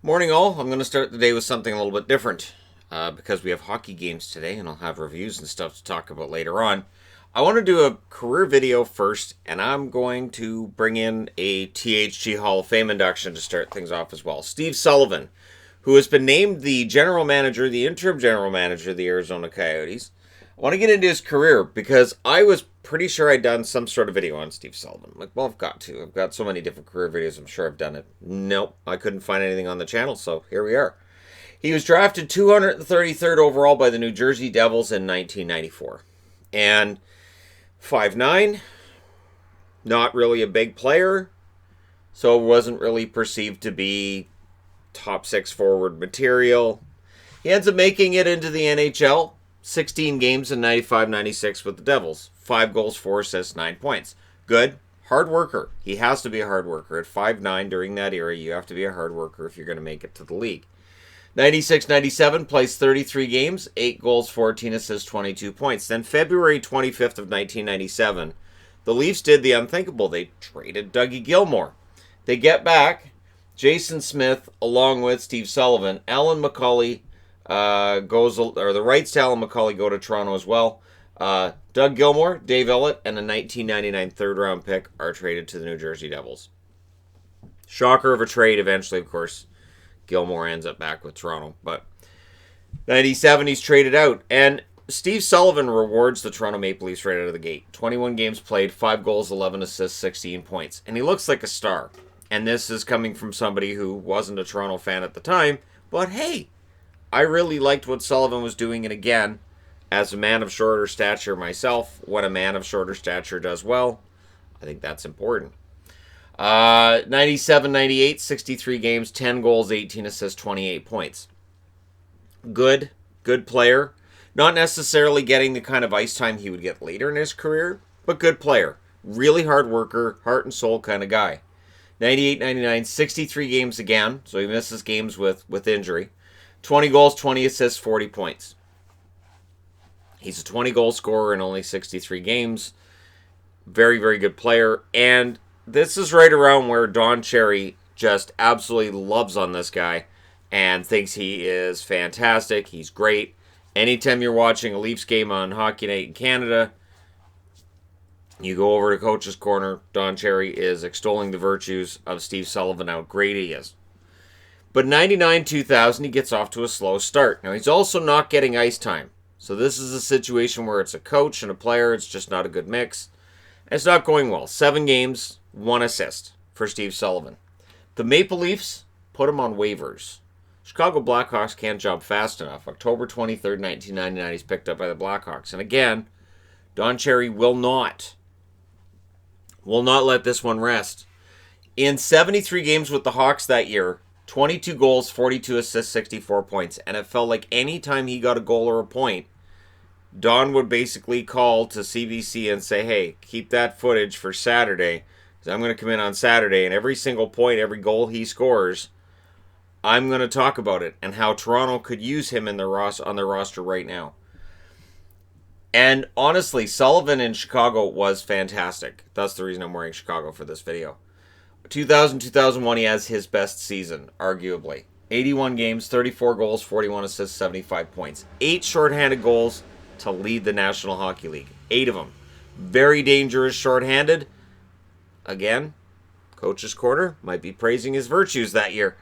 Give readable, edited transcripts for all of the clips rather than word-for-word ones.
Morning, all. I'm going to start the day with something a little bit different because we have hockey games today and I'll have reviews and stuff to talk about later on. I want to do a career video first, and I'm going to bring in a THG Hall of Fame induction to start things off as well. Steve Sullivan, who has been named the interim general manager of the Arizona Coyotes. I want to get into his career because I was pretty sure I'd done some sort of video on Steve Sullivan. Like, well, I've got to. I've got so many different career videos, I'm sure I've done it. Nope, I couldn't find anything on the channel, so here we are. He was drafted 233rd overall by the New Jersey Devils in 1994. And 5'9", not really a big player, so wasn't really perceived to be top six forward material. He ends up making it into the NHL, 16 games in 95-96 with the Devils. 5 goals, 4 assists, 9 points. Good. Hard worker. He has to be a hard worker. At 5'9", during that era, you have to be a hard worker if you're going to make it to the league. 96-97, plays 33 games, 8 goals, 14 assists, 22 points. Then February 25th of 1997, the Leafs did the unthinkable. They traded Dougie Gilmour. They get back Jason Smith along with Steve Sullivan. Alan McCauley the rights to Alan McCauley go to Toronto as well. Doug Gilmour, Dave Ellett, and a 1999 third-round pick are traded to the New Jersey Devils. Shocker of a trade. Eventually, of course, Gilmour ends up back with Toronto. But 97, he's traded out. And Steve Sullivan rewards the Toronto Maple Leafs right out of the gate. 21 games played, 5 goals, 11 assists, 16 points. And he looks like a star. And this is coming from somebody who wasn't a Toronto fan at the time. But hey, I really liked what Sullivan was doing. And again, as a man of shorter stature myself, when a man of shorter stature does well, I think that's important. 97-98, 63 games, 10 goals, 18 assists, 28 points. Good player. Not necessarily getting the kind of ice time he would get later in his career, but good player. Really hard worker, heart and soul kind of guy. 98-99, 63 games again, so he misses games with injury. 20 goals, 20 assists, 40 points. He's a 20-goal scorer in only 63 games. Very, very good player. And this is right around where Don Cherry just absolutely loves on this guy and thinks he is fantastic. He's great. Anytime you're watching a Leafs game on Hockey Night in Canada, you go over to Coach's Corner, Don Cherry is extolling the virtues of Steve Sullivan, how great he is. But 99-2000, he gets off to a slow start. Now, he's also not getting ice time. So this is a situation where it's a coach and a player. It's just not a good mix. And it's not going well. 7 games, 1 assist for Steve Sullivan. The Maple Leafs put him on waivers. Chicago Blackhawks can't jump fast enough. October 23rd, 1999, he's picked up by the Blackhawks. And again, Don Cherry will not let this one rest. In 73 games with the Hawks that year, 22 goals, 42 assists, 64 points. And it felt like any time he got a goal or a point, Don would basically call to CBC and say, hey, keep that footage for Saturday, because I'm going to come in on Saturday, and every single point, every goal he scores, I'm going to talk about it and how Toronto could use him on their roster right now. And honestly, Sullivan in Chicago was fantastic. That's the reason I'm wearing Chicago for this video. 2000-2001, he has his best season, arguably. 81 games, 34 goals, 41 assists, 75 points. 8 shorthanded goals to lead the National Hockey League. 8 of them. Very dangerous shorthanded. Again, Coach's Corner might be praising his virtues that year.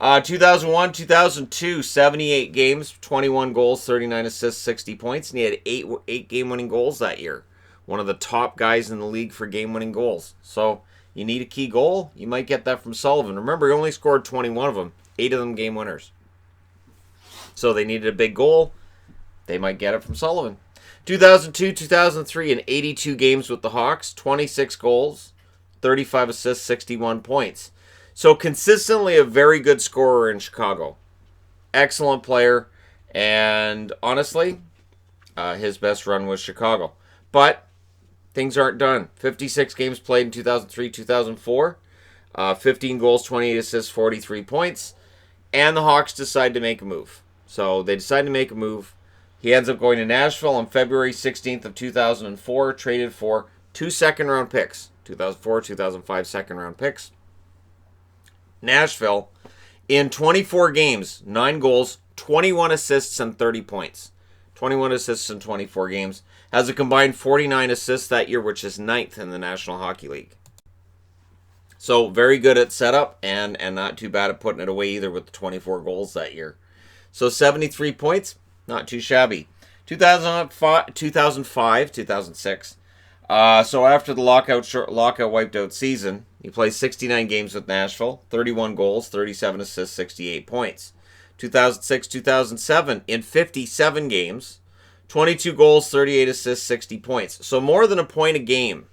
2001-2002, 78 games, 21 goals, 39 assists, 60 points, and he had 8 game-winning goals that year. One of the top guys in the league for game-winning goals. So, you need a key goal, you might get that from Sullivan. Remember, he only scored 21 of them, 8 of them game winners. So, they needed a big goal. They might get it from Sullivan. 2002-2003, in 82 games with the Hawks, 26 goals, 35 assists, 61 points. So consistently a very good scorer in Chicago. Excellent player. And honestly, his best run was Chicago. But things aren't done. 56 games played in 2003-2004. 15 goals, 28 assists, 43 points. And the Hawks decide to make a move. So they decide to make a move. He ends up going to Nashville on February 16th of 2004, traded for 2 second-round picks. 2004, 2005 second-round picks. Nashville In 24 games, 9 goals, 21 assists, and 30 points. 21 assists in 24 games. Has a combined 49 assists that year, which is 9th in the National Hockey League. So very good at setup and not too bad at putting it away either with the 24 goals that year. So 73 points, not too shabby. 2005, 2006. So after the lockout wiped out season, he plays 69 games with Nashville, 31 goals, 37 assists, 68 points. 2006-2007, in 57 games, 22 goals, 38 assists, 60 points. So more than a point a game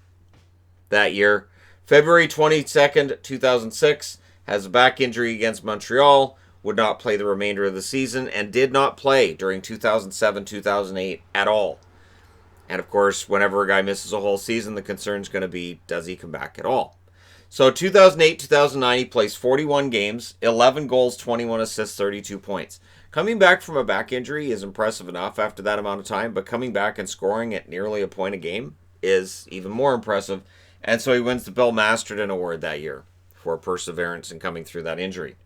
that year. February 22nd, 2006, has a back injury against Montreal, would not play the remainder of the season, and did not play during 2007-2008 at all. And of course, whenever a guy misses a whole season, the concern's going to be, does he come back at all? So 2008-2009, he plays 41 games, 11 goals, 21 assists, 32 points. Coming back from a back injury is impressive enough after that amount of time, but coming back and scoring at nearly a point a game is even more impressive. And so he wins the Bill Masterton Award that year for perseverance in coming through that injury.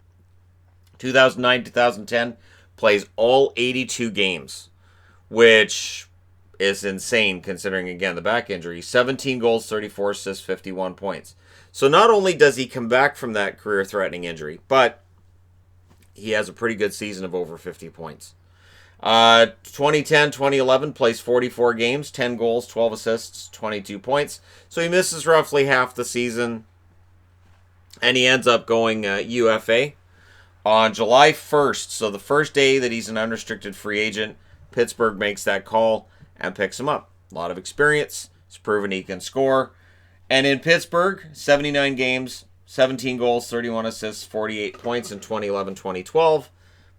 2009-2010, plays all 82 games, which is insane considering, again, the back injury. 17 goals, 34 assists, 51 points. So not only does he come back from that career-threatening injury, but he has a pretty good season of over 50 points. 2010-2011, plays 44 games, 10 goals, 12 assists, 22 points. So he misses roughly half the season, and he ends up going UFA. On July 1st, so the first day that he's an unrestricted free agent, Pittsburgh makes that call and picks him up. A lot of experience. He's proven he can score. And in Pittsburgh, 79 games, 17 goals, 31 assists, 48 points in 2011-2012.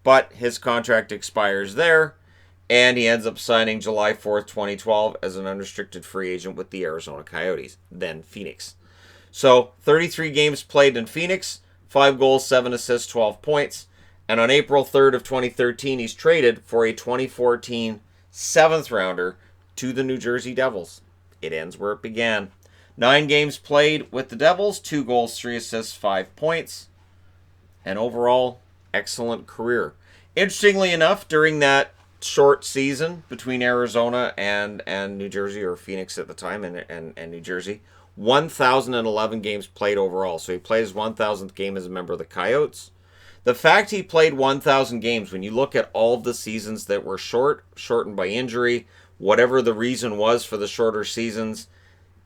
But his contract expires there, and he ends up signing July 4th, 2012 as an unrestricted free agent with the Arizona Coyotes, then Phoenix. So 33 games played in Phoenix, 5 goals, 7 assists, 12 points. And on April 3rd of 2013, he's traded for a 2014 7th rounder to the New Jersey Devils. It ends where it began. 9 games played with the Devils, 2 goals, 3 assists, 5 points. And overall, excellent career. Interestingly enough, during that short season between Arizona and New Jersey, or Phoenix at the time, and New Jersey, 1,011 games played overall. So he played his 1,000th game as a member of the Coyotes. The fact he played 1,000 games, when you look at all of the seasons that were shortened by injury, whatever the reason was for the shorter seasons,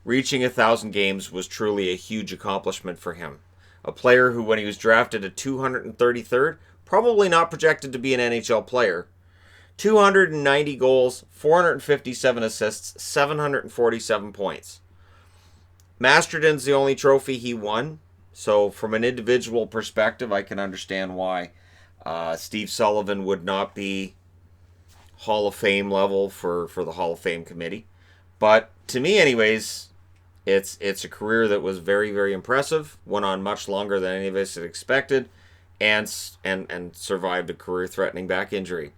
reaching 1,000 games was truly a huge accomplishment for him. A player who, when he was drafted at 233rd, probably not projected to be an NHL player. 290 goals, 457 assists, 747 points. Masterton's the only trophy he won. So from an individual perspective, I can understand why Steve Sullivan would not be Hall of Fame level for the Hall of Fame committee. But to me anyways, it's a career that was very, very impressive, went on much longer than any of us had expected, and survived a career-threatening back injury.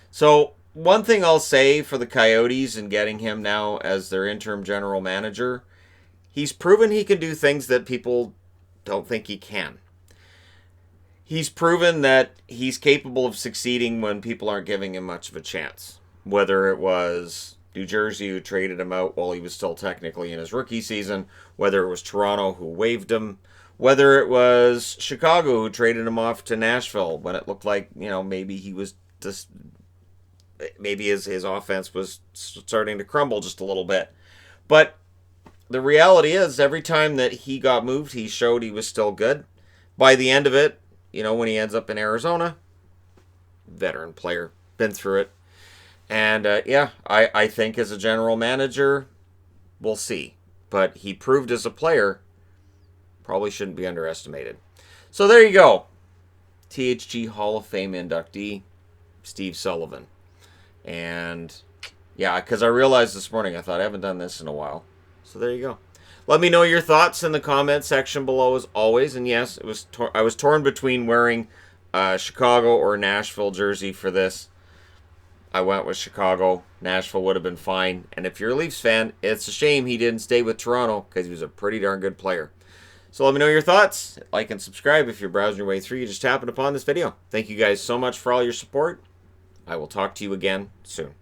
So one thing I'll say for the Coyotes and getting him now as their interim general manager, he's proven he can do things that people don't think he can. He's proven that he's capable of succeeding when people aren't giving him much of a chance. Whether it was New Jersey, who traded him out while he was still technically in his rookie season, whether it was Toronto, who waived him, whether it was Chicago, who traded him off to Nashville when it looked like, maybe he was just, maybe his offense was starting to crumble just a little bit. But the reality is, every time that he got moved, he showed he was still good. By the end of it, when he ends up in Arizona, veteran player, been through it. And I think as a general manager, we'll see. But he proved as a player, probably shouldn't be underestimated. So there you go. THG Hall of Fame inductee, Steve Sullivan. And because I realized this morning, I thought I haven't done this in a while. So there you go. Let me know your thoughts in the comment section below as always. And yes, I was torn between wearing a Chicago or Nashville jersey for this. I went with Chicago. Nashville would have been fine. And if you're a Leafs fan, it's a shame he didn't stay with Toronto because he was a pretty darn good player. So let me know your thoughts. Like and subscribe if you're browsing your way through. You just happened upon this video. Thank you guys so much for all your support. I will talk to you again soon.